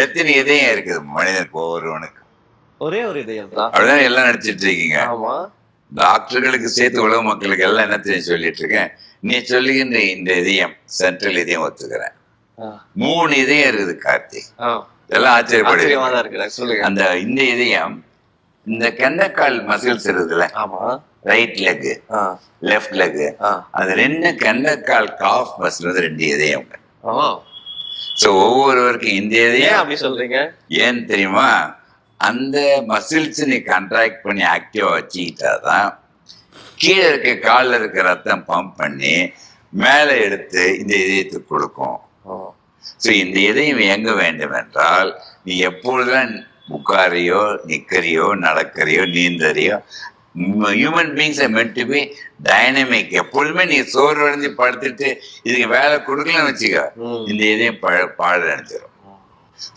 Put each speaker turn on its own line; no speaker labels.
எத்தனை இதயம் இருக்குது மனிதனுக்கு ஒவ்வொருவனுக்கு?
ஒரே ஒரு இதயம் தான்.
அப்படிதான் எல்லாம் நடிச்சிட்டு இருக்கீங்க.
ஆமா.
டாக்டர்களுக்கு சேர்த்து உலக மக்களுக்கு எல்லாம் என்ன தெரியும் சொல்லிட்டு இருக்கேன். நீ சொல்லுகின்ற இந்த இதயம் சென்ட்ரல் இதயம் ஒத்துக்கிறேன். 3 இதயம் இருக்குது கார்த்தி. இதெல்லாம் ஆச்சரியப்படுது.
சொல்லுங்க.
அந்த இந்த இதயம் இந்த கெண்டக்கால் மசில்ஸ் இருக்குதுல்ல, ரைட் லெக் லெஃப்ட் லெக், அது 2 கெண்டக்கால் காஃப் மசில் வந்து 2 இதயம். சோ ஒவ்வொருவருக்கும் இந்த இதயம்
அப்படி சொல்றீங்க
ஏன் தெரியுமா? அந்த மசில்ஸ் நீ கண்ட்ராக்ட் பண்ணி ஆக்டிவா வச்சுக்கிட்டாதான் கீழே இருக்க காலில் இருக்க ரத்தம் பம்ப் பண்ணி மேலே எடுத்து இந்த இதயத்துக்கு கொடுக்கும். ஸோ இந்த இதயம் இயங்க வேண்டும் என்றால் நீ எப்பொழுதுதான் உட்காரியோ நிற்கறியோ நடக்கிறியோ நீந்தறியோ, human beings are meant to be dynamic. எப்பொழுதுமே நீ சோர்வடைஞ்சு படுத்துட்டு இதுக்கு வேலை கொடுக்கலன்னு வச்சுக்க, இந்த இதயம் பாட நினைச்சிடும்.